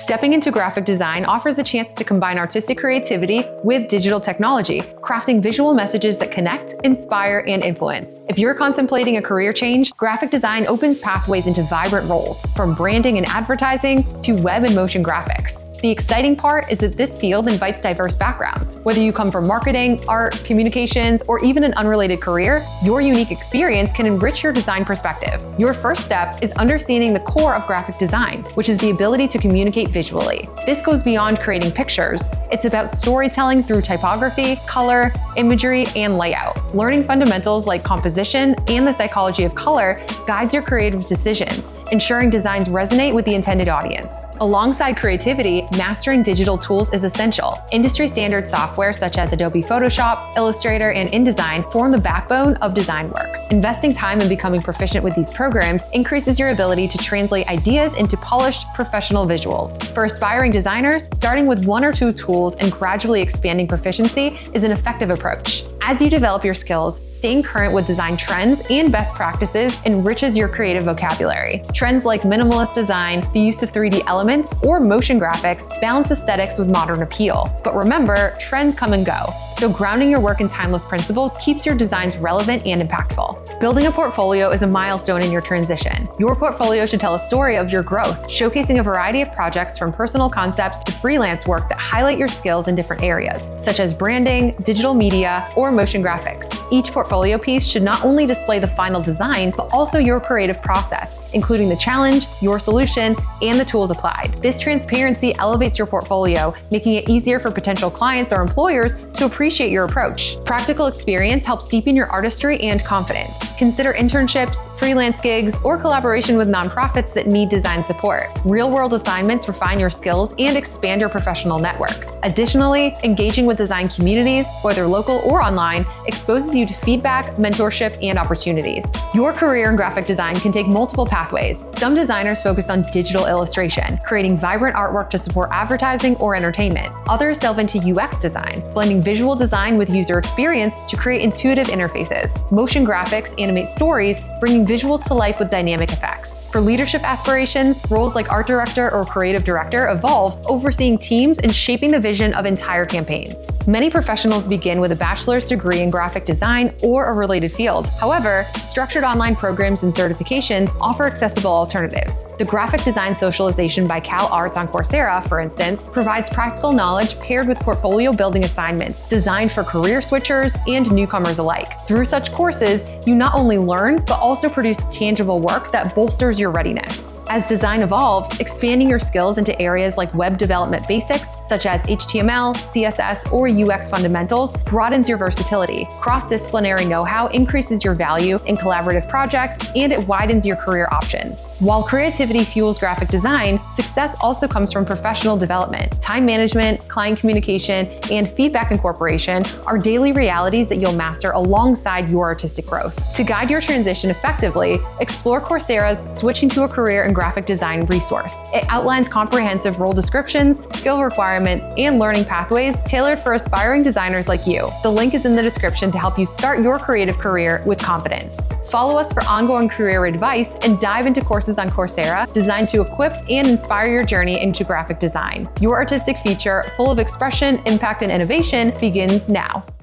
Stepping into graphic design offers a chance to combine artistic creativity with digital technology, crafting visual messages that connect, inspire, and influence. If you're contemplating a career change, graphic design opens pathways into vibrant roles, from branding and advertising to web and motion graphics. The exciting part is that this field invites diverse backgrounds. Whether you come from marketing, art, communications, or even an unrelated career, your unique experience can enrich your design perspective. Your first step is understanding the core of graphic design, which is the ability to communicate visually. This goes beyond creating pictures. It's about storytelling through typography, color, imagery, and layout. Learning fundamentals like composition and the psychology of color guides your creative decisions, ensuring designs resonate with the intended audience. Alongside creativity, mastering digital tools is essential. Industry standard software such as Adobe Photoshop, Illustrator, and InDesign form the backbone of design work. Investing time in becoming proficient with these programs increases your ability to translate ideas into polished, professional visuals. For aspiring designers, starting with one or two tools and gradually expanding proficiency is an effective approach. As you develop your skills, staying current with design trends and best practices enriches your creative vocabulary. Trends like minimalist design, the use of 3D elements, or motion graphics balance aesthetics with modern appeal. But remember, trends come and go, so grounding your work in timeless principles keeps your designs relevant and impactful. Building a portfolio is a milestone in your transition. Your portfolio should tell a story of your growth, showcasing a variety of projects from personal concepts to freelance work that highlight your skills in different areas, such as branding, digital media, or motion graphics. Each portfolio piece should not only display the final design, but also your creative process, including the challenge, your solution, and the tools applied. This transparency elevates your portfolio, making it easier for potential clients or employers to appreciate your approach. Practical experience helps deepen your artistry and confidence. Consider internships, freelance gigs, or collaboration with nonprofits that need design support. Real-world assignments refine your skills and expand your professional network. Additionally, engaging with design communities, whether local or online, exposes you to feedback, mentorship, and opportunities. Your career in graphic design can take multiple pathways. Some designers focus on digital illustration, creating vibrant artwork to support advertising or entertainment. Others delve into UX design, blending visual design with user experience to create intuitive interfaces. Motion graphics animate stories, bringing visuals to life with dynamic effects. For leadership aspirations, roles like art director or creative director evolve, overseeing teams and shaping the vision of entire campaigns. Many professionals begin with a bachelor's degree in graphic design or a related field. However, structured online programs and certifications offer accessible alternatives. The Graphic Design Socialization by Cal Arts on Coursera, for instance, provides practical knowledge paired with portfolio building assignments designed for career switchers and newcomers alike. Through such courses, you not only learn, but also produce tangible work that bolsters your readiness. As design evolves, expanding your skills into areas like web development basics, such as HTML, CSS, or UX fundamentals, broadens your versatility. Cross-disciplinary know-how increases your value in collaborative projects, and it widens your career options. While creativity fuels graphic design, success also comes from professional development. Time management, client communication, and feedback incorporation are daily realities that you'll master alongside your artistic growth. To guide your transition effectively, explore Coursera's Switching to a Career in Graphic Design resource. It outlines comprehensive role descriptions, skill requirements, and learning pathways tailored for aspiring designers like you. The link is in the description to help you start your creative career with confidence. Follow us for ongoing career advice and dive into courses on Coursera designed to equip and inspire your journey into graphic design. Your artistic future, full of expression, impact, and innovation, begins now.